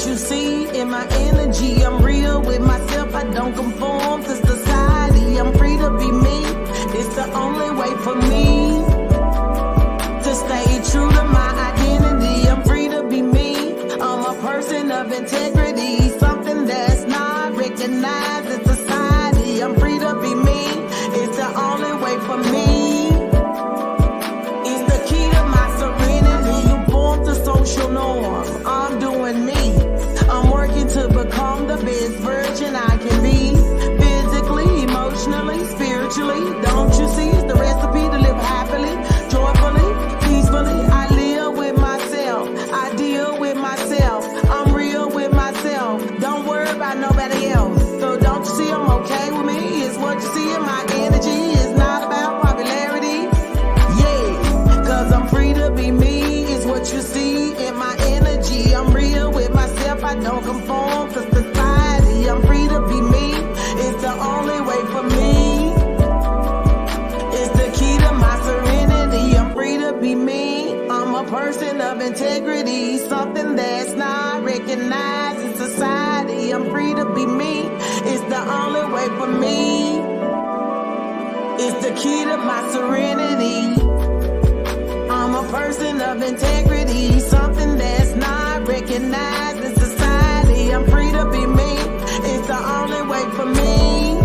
you see in my energy. I'm real with myself, I don't conform to society. I'm free to be me, it's the only way for me to stay true to my identity. I'm free to be me, I'm a person of integrity, something that's not recognized in society. I'm free to be me, it's the only way for me. It's the key to my serenity, conform to social norm. I'm doing me, I'm working to become the best version I can be, physically, emotionally, spiritually. Don't you see it's the recipe to live happily, joyfully, peacefully. I live with myself, I deal with myself, I'm real with myself. Don't worry about nobody else. So don't you see I'm okay with me? It's what you see in my energy. It's not about popularity. Yeah, cause I'm free to be me. It's what you see in my energy. I'm real with myself, I don't conform to society. I'm free to be me, it's the only way for me. It's the key to my serenity. I'm free to be me, I'm a person of integrity, something that's not recognized in society. I'm free to be me, it's the only way for me. It's the key to my serenity. I'm a person of integrity, something that's not recognized in society. I'm free to be me, it's the only way for me.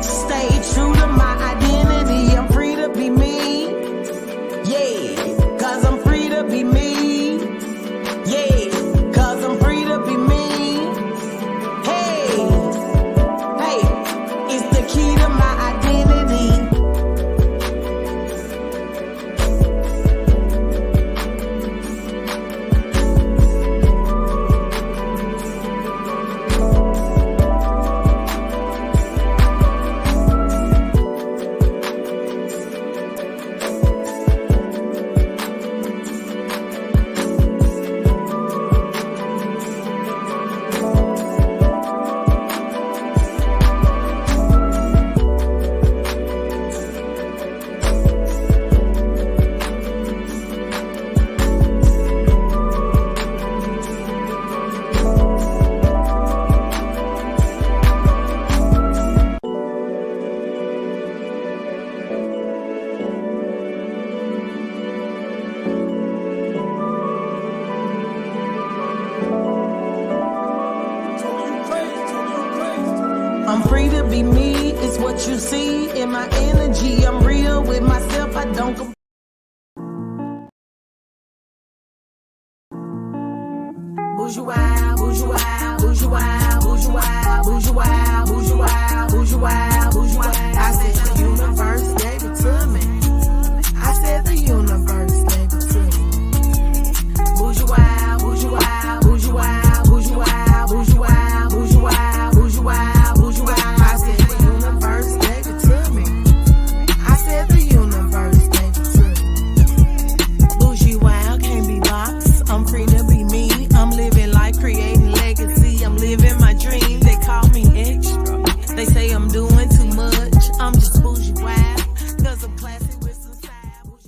Stay true to my identity. I'm free to be me, yeah, cause I'm free to be me, yeah, cause I'm free to be me. Hey, hey, it's the key to my identity. I'm free to be me, it's what you see in my energy. I'm real with myself, I don't compare. Bougiewild, Bougiewild, Bougiewild, Bougiewild, Bougiewild, Bougiewild, Bougiewild, Bougiewild. I said the universe gave it to me. I said the universe gave it to me. Bougiewild, Bougiewild, Bougiewild, Bougiewild, Bougiewild, Bougiewild, Bougiewild, Bougiewild. I said the universe gave it to me. I said the universe gave it to me. Bougiewild can't be boxed. I'm free to be me. I'm living life, creating legacy. I'm living my dream. They call me extra. They say I'm doing too much. I'm just bougiewild, cause I'm classy with some style.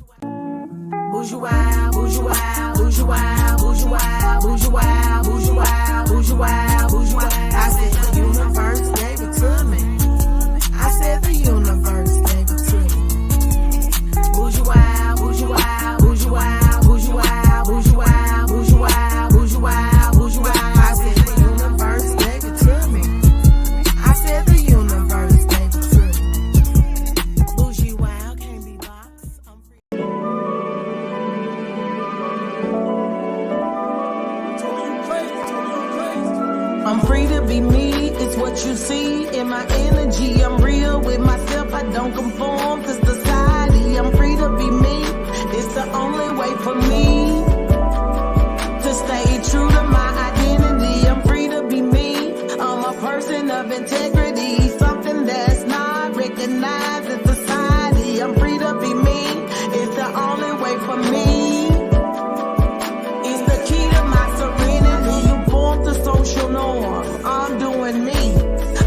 Bougiewild, Bougiewild, Bougiewild, Bougiewild, Bougiewild, Bougiewild, Bougiewild, Bougiewild. I said the universe gave it to me. I said the universe gave it to me. Bougiewild, Bougiewild, Bougiewild, Bougiewild, Bougiewild, Bougiewild, Bougiewild, Bougiewild. I said the universe gave it to me. I said the universe gave it to me. Bougiewild can't be boxed. I'm free. I'm free to be me, it's what you see in my energy. I'm real with myself, I don't conform to society. I'm free to be me, it's the only way for me to stay true to my identity. I'm free to be me, I'm a person of integrity, something that's not recognized in society. I'm free to be me, it's the only way for me. It's the key to my serenity, conform to social norm. I'm doing me,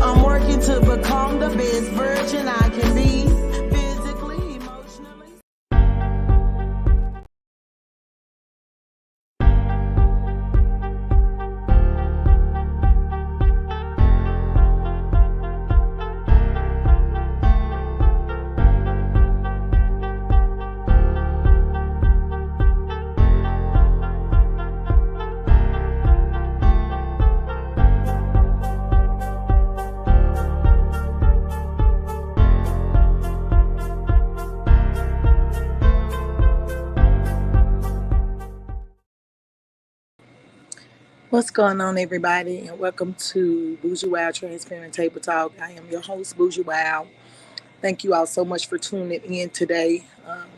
I'm working to become the best version I can be, physically, emotionally. What's going on, everybody, and welcome to Bougiewild Transparent Table Talk. I am your host, Bougiewild. Thank you all so much for tuning in today.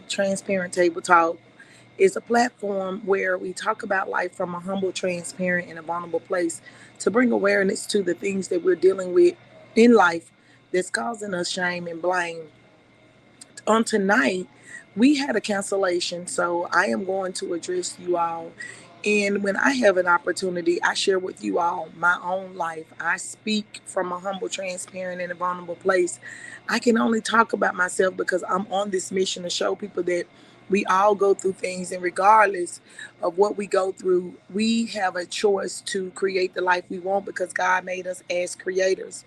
Transparent Table Talk is a platform where we talk about life from a humble, transparent, and a vulnerable place to bring awareness to the things that we're dealing with in life that's causing us shame and blame. On tonight, we had a cancellation, so I am going to address you all. And when I have an opportunity, I share with you all my own life. I speak from a humble, transparent, and a vulnerable place. I can only talk about myself because I'm on this mission to show people that we all go through things, and regardless of what we go through, we have a choice to create the life we want because God made us as creators.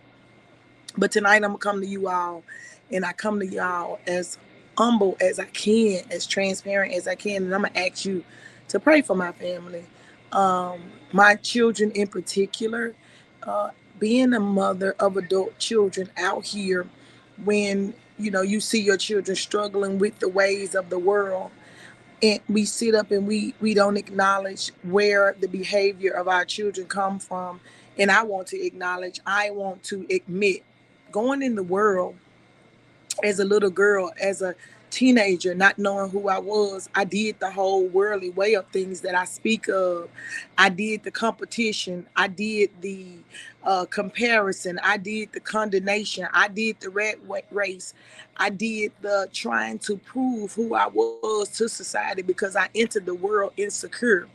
But tonight I'm gonna come to you all, and I come to y'all as humble as I can, as transparent as I can, and I'm gonna ask you to pray for my family, my children in particular. Uh, Being a mother of adult children out here, when you see your children struggling with the ways of the world, and we sit up and we don't acknowledge where the behavior of our children come from. And I want to admit, going in the world as a little girl, as a teenager, not knowing who I was, I did the whole worldly way of things that I speak of. I did the competition, I did the comparison, I did the condemnation, I did the red race, I did the trying to prove who I was to society because I entered the world insecure.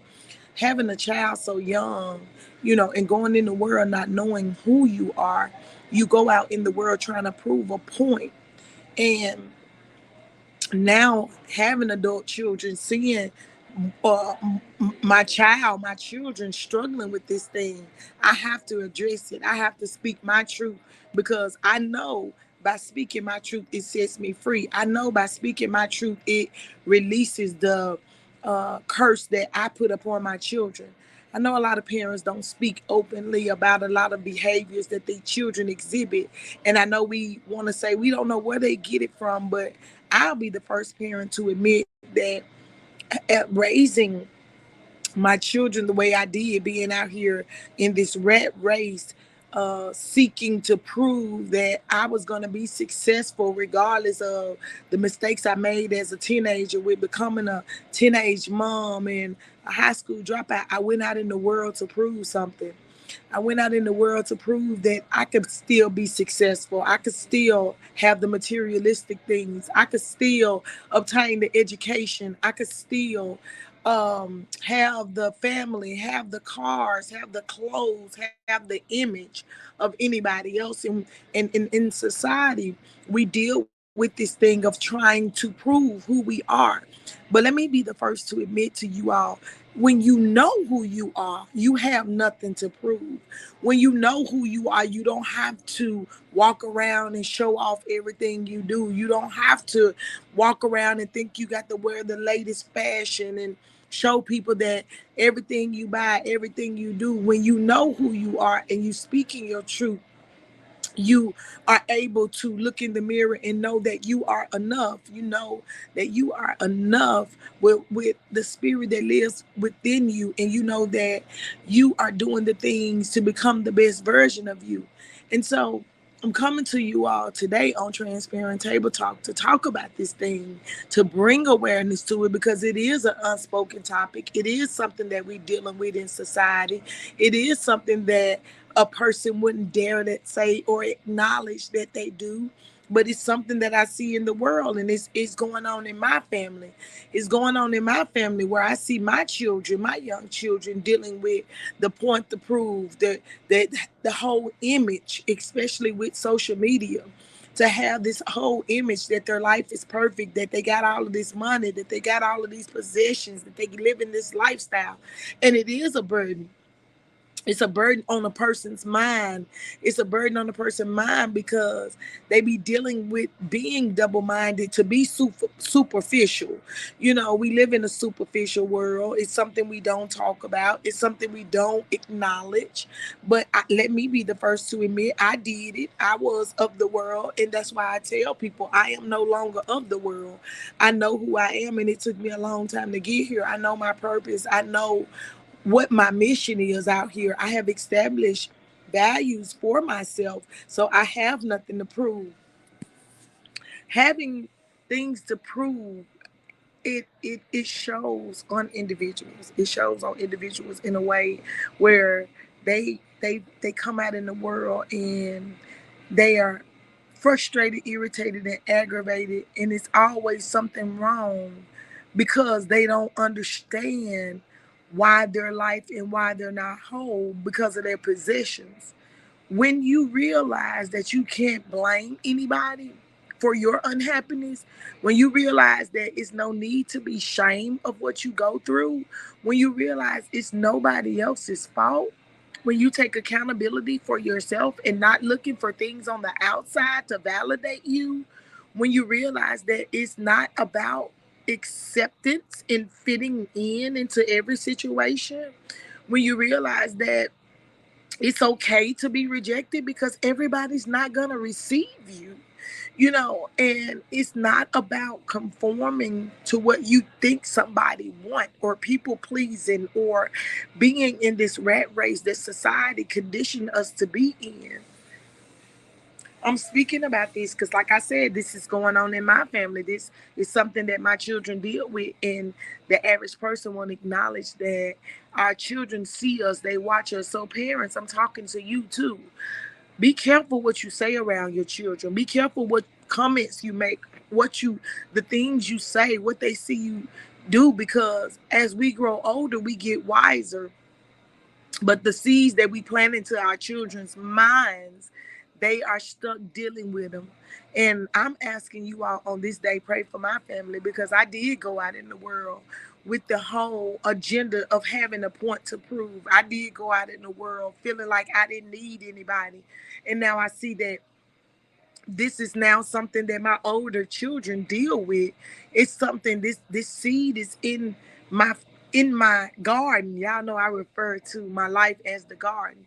Having a child so young, and going in the world not knowing who you are, you go out in the world trying to prove a point. And now having adult children, seeing uh, my children struggling with this thing, I have to address it. I have to speak my truth because I know by speaking my truth, it sets me free. I know by speaking my truth, it releases the curse that I put upon my children. I know a lot of parents don't speak openly about a lot of behaviors that their children exhibit. And I know we want to say we don't know where they get it from, but I'll be the first parent to admit that at raising my children the way I did, being out here in this rat race, seeking to prove that I was going to be successful regardless of the mistakes I made as a teenager with becoming a teenage mom and a high school dropout. I went out in the world to prove something. I went out in the world to prove that I could still be successful. I could still have the materialistic things. I could still obtain the education. I could still have the family, have the cars, have the clothes, have the image of anybody else. And in society, we deal with this thing of trying to prove who we are. But let me be the first to admit to you all, when you know who you are, you have nothing to prove. When you know who you are, you don't have to walk around and show off everything you do. You don't have to walk around and think you got to wear the latest fashion and show people that everything you buy, everything you do. When you know who you are and you speaking your truth, you are able to look in the mirror and know that you are enough. You know that you are enough with the spirit that lives within you, and you know that you are doing the things to become the best version of you. And so I'm coming to you all today on Transparent Table Talk to talk about this thing, to bring awareness to it, because it is an unspoken topic. It is something that we're dealing with in society. It is something that a person wouldn't dare to say or acknowledge that they do. But it's something that I see in the world, and it's going on in my family. It's going on in my family where I see my children, my young children, dealing with the point to prove the whole image, especially with social media, to have this whole image that their life is perfect, that they got all of this money, that they got all of these possessions, that they live in this lifestyle. And it is a burden. It's a burden on a person's mind. It's a burden on a person's mind because they be dealing with being double-minded to be superficial. We live in a superficial world. It's something we don't talk about. It's something we don't acknowledge. But let me be the first to admit I did it. I was of the world, and that's why I tell people I am no longer of the world. I know who I am, and it took me a long time to get here. I know my purpose. I know what my mission is out here. I have established values for myself, so I have nothing to prove. Having things to prove, it shows on individuals. It shows on individuals in a way where they come out in the world and they are frustrated, irritated, and aggravated, and it's always something wrong because they don't understand why their life and why they're not whole because of their possessions. When you realize that you can't blame anybody for your unhappiness, when you realize that it's no need to be shame of what you go through, when you realize it's nobody else's fault, when you take accountability for yourself and not looking for things on the outside to validate you, when you realize that it's not about acceptance and fitting in into every situation, when you realize that it's okay to be rejected because everybody's not going to receive you, and it's not about conforming to what you think somebody want or people pleasing or being in this rat race that society conditioned us to be in. I'm speaking about this because, like I said, this is going on in my family. This is something that my children deal with, and the average person won't acknowledge that our children see us, they watch us. So, parents, I'm talking to you too. Be careful what you say around your children. Be careful what comments you make, the things you say, what they see you do, because as we grow older, we get wiser, but the seeds that we plant into our children's minds, they are stuck dealing with them. And I'm asking you all on this day, pray for my family, because I did go out in the world with the whole agenda of having a point to prove. I did go out in the world feeling like I didn't need anybody. And now I see that this is now something that my older children deal with. It's something, this seed is my my garden. Y'all know I refer to my life as the garden.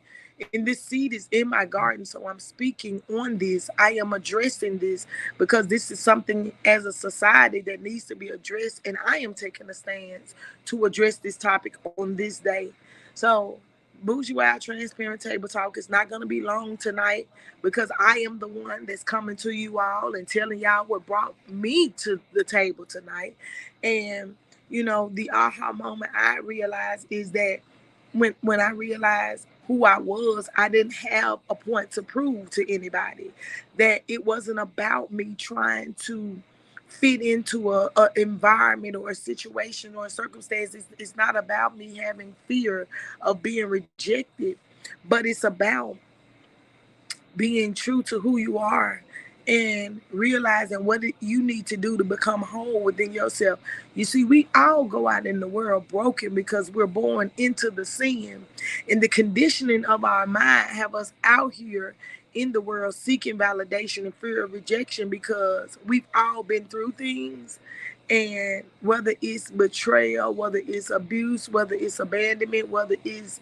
And this seed is in my garden. So I'm speaking on this. I am addressing this because this is something as a society that needs to be addressed. And I am taking a stance to address this topic on this day. So Bougiewild Transparent Table Talk is not going to be long tonight because I am the one that's coming to you all and telling y'all what brought me to the table tonight. And, the aha moment I realized is that when I realized who I was, I didn't have a point to prove to anybody. That it wasn't about me trying to fit into a environment or a situation or a circumstance. It's not about me having fear of being rejected, but it's about being true to who you are and realizing what you need to do to become whole within yourself. You see, we all go out in the world broken because we're born into the sin, and the conditioning of our mind have us out here in the world seeking validation and fear of rejection because we've all been through things. And whether it's betrayal, whether it's abuse, whether it's abandonment, whether it's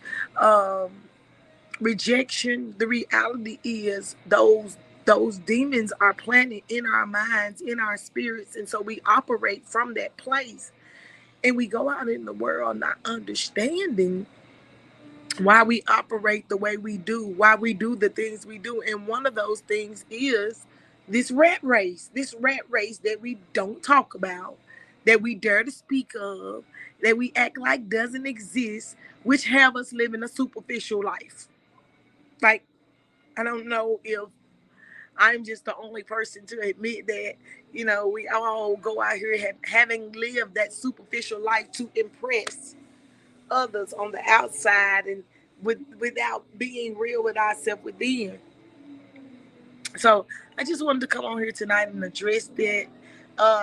rejection, the reality is those demons are planted in our minds, in our spirits, and so we operate from that place. And we go out in the world not understanding why we operate the way we do, why we do the things we do. And one of those things is this rat race that we don't talk about, that we dare to speak of, that we act like doesn't exist, which have us living a superficial life. Like, I don't know if I'm just the only person to admit that, we all go out here having lived that superficial life to impress others on the outside and without being real with ourselves within. So I just wanted to come on here tonight and address that.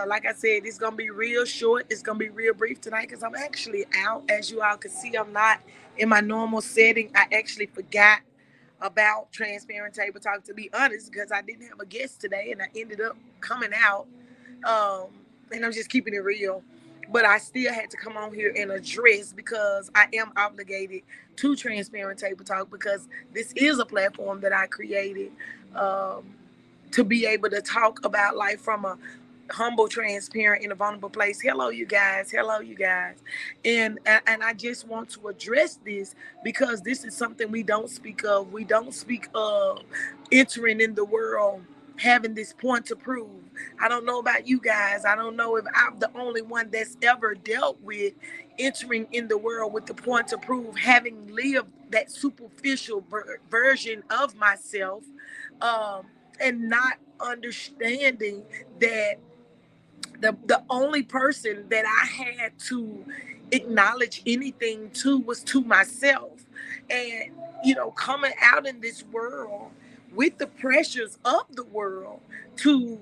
Like I said, it's gonna be real short. It's gonna be real brief tonight because I'm actually out. As you all can see, I'm not in my normal setting. I actually forgot about Transparent Table Talk, to be honest, because I didn't have a guest today and I ended up coming out. Um, and I'm just keeping it real. But I still had to come on here and address because I am obligated to Transparent Table Talk because this is a platform that I created um, to be able to talk about life from a humble, transparent, in a vulnerable place. Hello, you guys. Hello, you guys. And I just want to address this because this is something we don't speak of. We don't speak of entering in the world having this point to prove. I don't know about you guys. I don't know if I'm the only one that's ever dealt with entering in the world with the point to prove, having lived that superficial version of myself, um, and not understanding that the only person that I had to acknowledge anything to was to myself. And coming out in this world with the pressures of the world to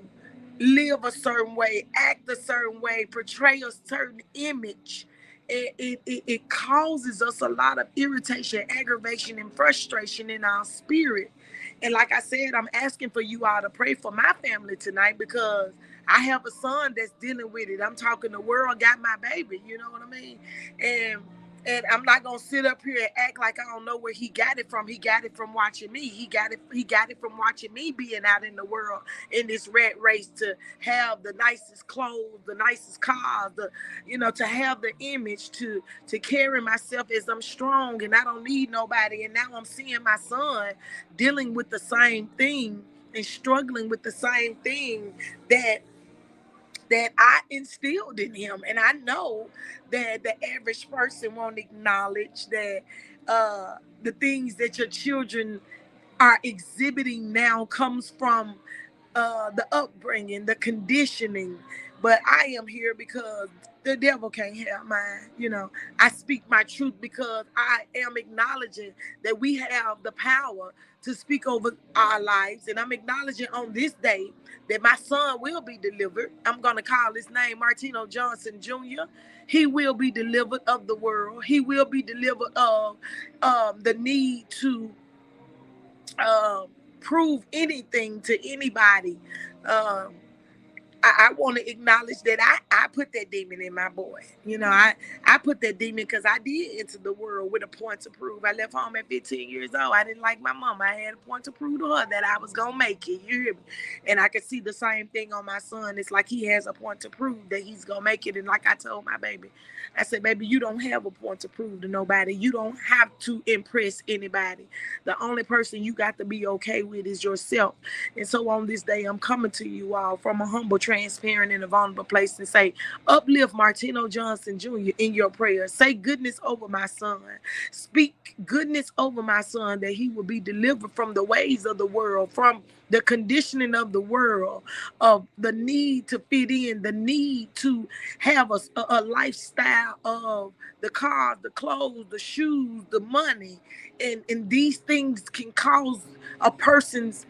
live a certain way, act a certain way, portray a certain image, it causes us a lot of irritation, aggravation, and frustration in our spirit. And like I said, I'm asking for you all to pray for my family tonight because I have a son that's dealing with it. I'm talking the world got my baby, you know what I mean? And and I'm not gonna sit up here and act like I don't know where he got it from. He got it from watching me. He got it from watching me being out in the world in this rat race to have the nicest clothes, the nicest cars, to have the image to carry myself as I'm strong and I don't need nobody. And now I'm seeing my son dealing with the same thing and struggling with the same thing that I instilled in him. And I know that the average person won't acknowledge that the things that your children are exhibiting now comes from the upbringing, the conditioning. But I am here because the devil can't have mine. I speak my truth because I am acknowledging that we have the power to speak over our lives. And I'm acknowledging on this day that my son will be delivered. I'm going to call his name Martino Johnson Jr. He will be delivered of the world. He will be delivered of the need to prove anything to anybody. Um, I want to acknowledge that I put that demon in my boy. I put that demon because I did enter the world with a point to prove. I left home at 15 years old. I didn't like my mom. I had a point to prove to her that I was going to make it. You hear me? And I could see the same thing on my son. It's like he has a point to prove that he's going to make it. And like I told my baby, I said, baby, you don't have a point to prove to nobody. You don't have to impress anybody. The only person you got to be okay with is yourself. And so on this day, I'm coming to you all from a humble, transparent, and a vulnerable place and say, uplift Martino Johnson Jr. in your prayers. Say goodness over my son. Speak goodness over my son that he will be delivered from the ways of the world, from the conditioning of the world, of the need to fit in, the need to have a lifestyle of the cars, the clothes, the shoes, the money. And these things can cause a person's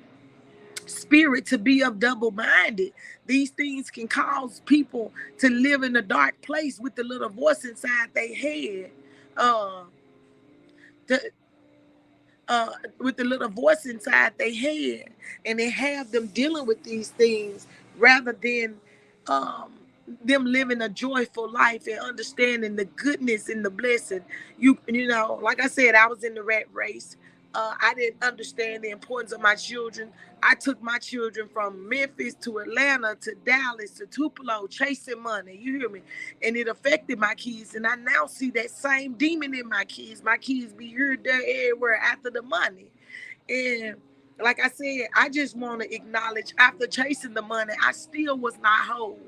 spirit to be of double-minded. These things can cause people to live in a dark place with the little voice inside their head. Uh, the, with the little voice inside their head, and they have them dealing with these things rather than um, them living a joyful life and understanding the goodness and the blessing. Like I said, I was in the rat race. I didn't understand the importance of my children. I took my children from Memphis to Atlanta to Dallas to Tupelo chasing money. You hear me? And it affected my kids. And I now see that same demon in my kids. My kids be here, there, everywhere after the money. And like I said, I just want to acknowledge after chasing the money, I still was not whole.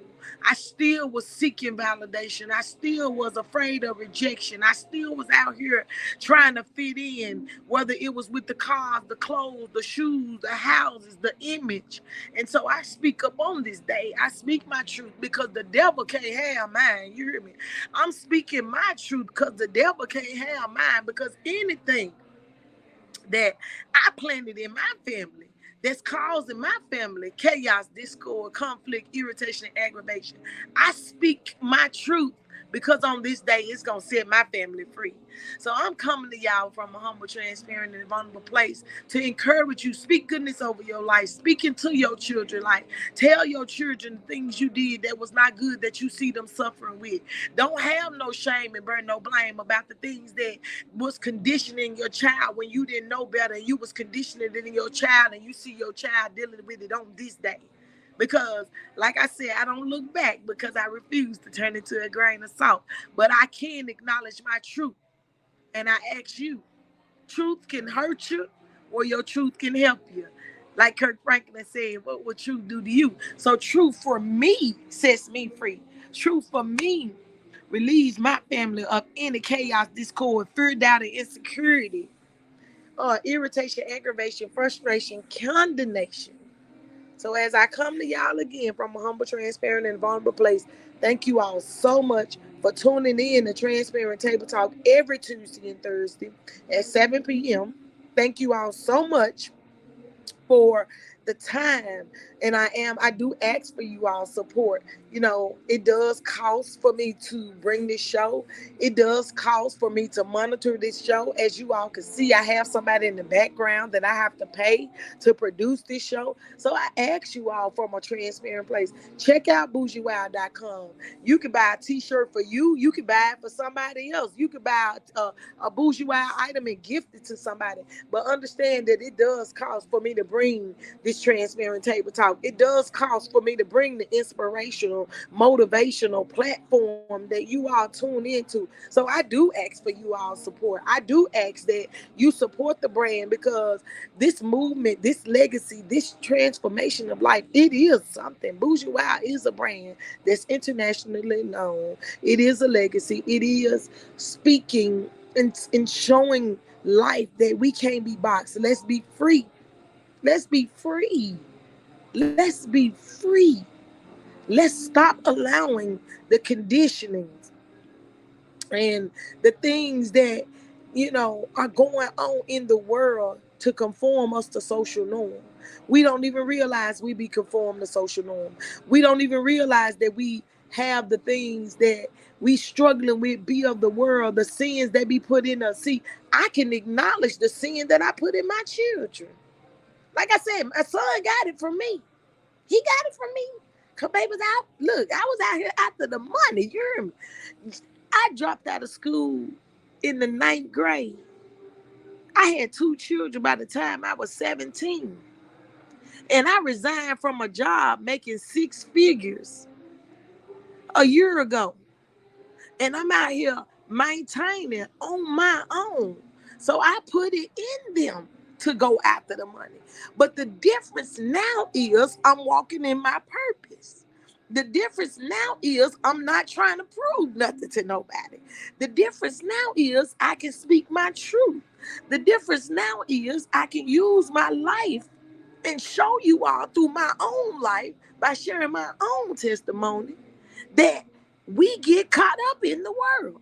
I still was seeking validation. I still was afraid of rejection. I still was out here trying to fit in, whether it was with the cars, the clothes, the shoes, the houses, the image. And so I speak up on this day. I speak my truth because the devil can't have mine. You hear me? I'm speaking my truth because the devil can't have mine, because anything that I planted in my family that's causing my family chaos, discord, conflict, irritation, and aggravation. I speak my truth because on this day, it's going to set my family free. So I'm coming to y'all from a humble, transparent, and vulnerable place to encourage you. Speak goodness over your life. Speak into your children. Like, tell your children the things you did that was not good that you see them suffering with. Don't have no shame and burn no blame about the things that was conditioning your child when you didn't know better. And you was conditioning it in your child, and you see your child dealing with it on this day. Because, like I said, I don't look back because I refuse to turn into a grain of salt. But I can acknowledge my truth. And I ask you, truth can hurt you or your truth can help you. Like Kirk Franklin said, what will truth do to you? So truth for me sets me free. Truth for me relieves my family of any chaos, discord, fear, doubt, and insecurity, irritation, aggravation, frustration, condemnation. So as I come to y'all again from a humble, transparent, and vulnerable place, thank you all so much for tuning in to Transparent Table Talk every Tuesday and Thursday at 7 p.m. Thank you all so much for the time. And I do ask for you all support. It does cost for me to bring this show. It does cost for me to monitor this show. As you all can see, I have somebody in the background that I have to pay to produce this show. So I ask you all from a transparent place, check out bougiewild.com. You can buy a t-shirt for you. You can buy it for somebody else. You can buy a Bougie Wild item and gift it to somebody. But understand that it does cost for me to bring this transparent table talk. It does cost for me to bring the inspirational, motivational platform that you all tune into. So I do ask for you all support. I do ask that you support the brand, because this movement, this legacy, this transformation of life, it is something. Bougie Wild is a brand that's internationally known. It is a legacy. It is speaking and showing life that we can't be boxed. Let's be free. Let's be free. Let's be free. Let's stop allowing the conditionings and the things that are going on in the world to conform us to social norm. We don't even realize we be conformed to social norm. We don't even realize that we have the things that we struggling with be of the world, the sins that be put in us. See, I can acknowledge the sin that I put in my children. Like I said, my son got it from me. He got it from me. Cause they was out. Look, I was out here after the money. You hear me? I dropped out of school in the 9th grade. I had 2 children by the time I was 17. And I resigned from a job making 6 figures a year ago. And I'm out here maintaining on my own. So I put it in them to go after the money. But the difference now is I'm walking in my purpose. The difference now is I'm not trying to prove nothing to nobody. The difference now is I can speak my truth. The difference now is I can use my life and show you all through my own life by sharing my own testimony that we get caught up in the world.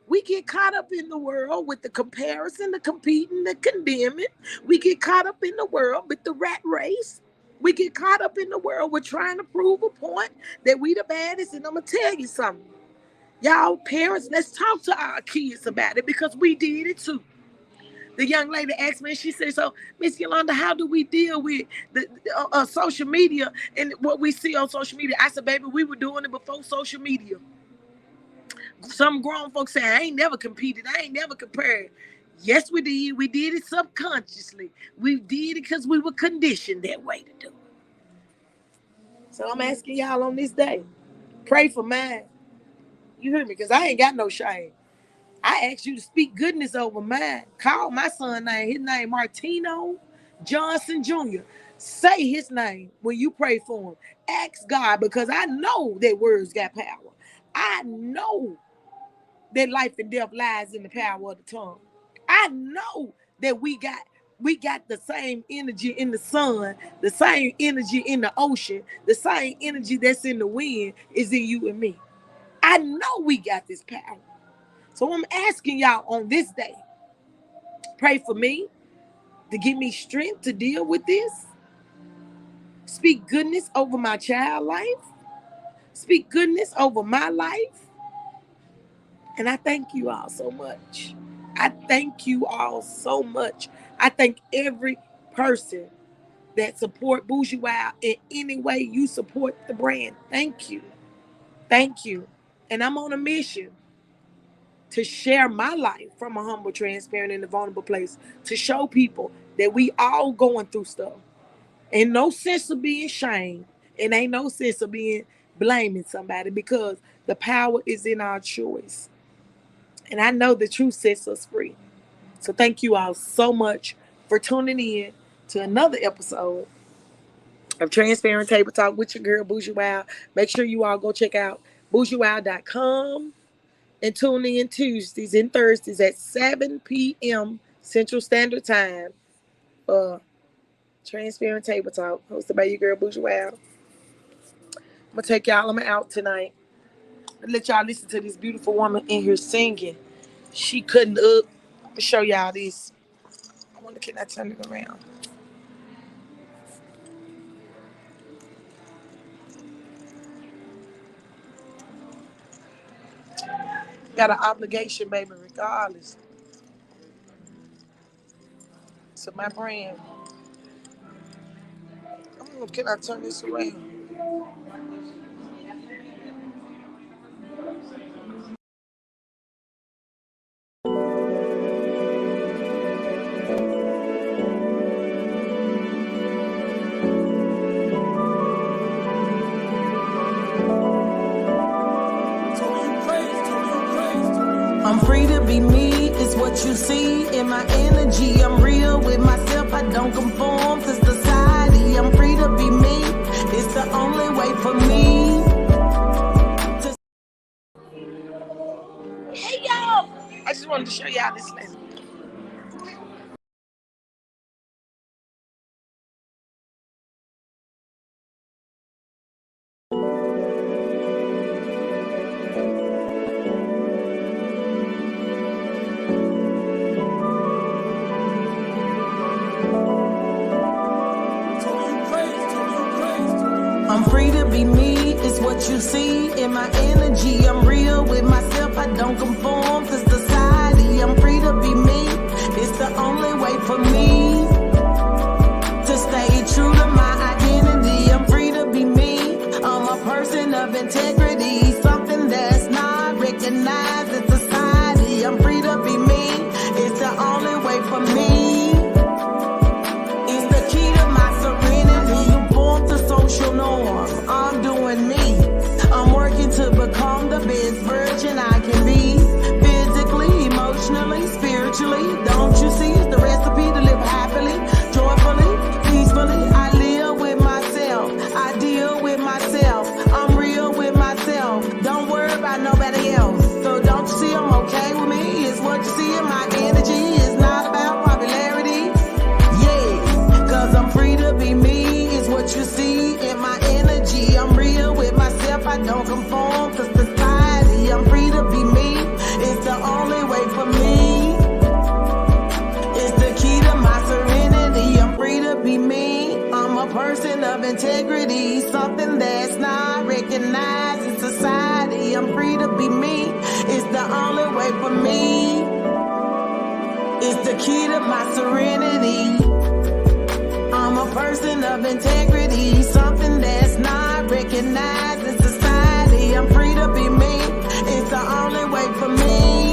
We get caught up in the world with the comparison, the competing, the condemning. We get caught up in the world with the rat race. We get caught up in the world with trying to prove a point that we the baddest. And I'm going to tell you something. Y'all parents, let's talk to our kids about it, because we did it too. The young lady asked me, and she said, so, Miss Yolanda, how do we deal with the social media and what we see on social media? I said, baby, we were doing it before social media. Some grown folks say, I ain't never competed. I ain't never compared. Yes, we did. We did it subconsciously. We did it because we were conditioned that way to do it. So I'm asking y'all on this day, pray for mine. You hear me? Because I ain't got no shame. I ask you to speak goodness over mine. Call my son name. His name Martino Johnson Jr. Say his name when you pray for him. Ask God, because I know that words got power. I know that life and death lies in the power of the tongue. I know that we got the same energy in the sun, the same energy in the ocean, the same energy that's in the wind is in you and me. I know we got this power. So I'm asking y'all on this day, pray for me to give me strength to deal with this. Speak goodness over my child life. Speak goodness over my life. And I thank you all so much. I thank you all so much. I thank every person that support Bougie Wild in any way you support the brand. Thank you. Thank you. And I'm on a mission to share my life from a humble, transparent, and a vulnerable place, to show people that we all going through stuff. And no sense of being ashamed. And ain't no sense of being blaming somebody because the power is in our choice. And I know the truth sets us free. So thank you all so much for tuning in to another episode of Transparent Table Talk with your girl Bougiewild. Make sure you all go check out bougiewild.com and tune in Tuesdays and Thursdays at 7 p.m. Central Standard Time for Transparent Table Talk, hosted by your girl Bougiewild. I'm going to take y'all out tonight and let y'all listen to this beautiful woman in here singing. She couldn't up. Let me show y'all this. I wonder, can I turn it around? Got an obligation, baby, regardless. So my brand. Can I turn this around? I'm free to be me, it's what you see in my energy. I'm real with myself, I don't conform to society. I'm free to be me, it's the only way for me. Hey, y'all! I just wanted to show y'all this lesson. I'm free to be me, it's what you see in my energy. I'm real with myself, I don't conform to society. I'm free to be me, it's the only way for me to stay true to my identity. I'm free to be me, I'm a person of integrity, something that's not recognized in society. I'm free to be me, it's the only way for me. It's the key to my serenity, conform to social norms. I'm doing me, I'm working to become the best version I can be, physically, emotionally, spiritually. Don't you see, it's the recipe to live happily, joyfully, peacefully. I live with myself, I deal with myself, I'm real with myself. Don't worry about nobody else. So don't you see I'm okay with me? It's what you see in my energy. It's not about popularity. Yeah, cause I'm free to be me. It's what you see in my energy. I'm real with myself, I don't conform to society. I'm free to be me, it's the only way for me. It's the key to my serenity. I'm free to be me, I'm a person of integrity, something that's not recognized in society. I'm free to be me, it's the only way for me. It's the key to my serenity. I'm a person of integrity, something that's not recognized in society. I'm free to be me, it's the only way for me.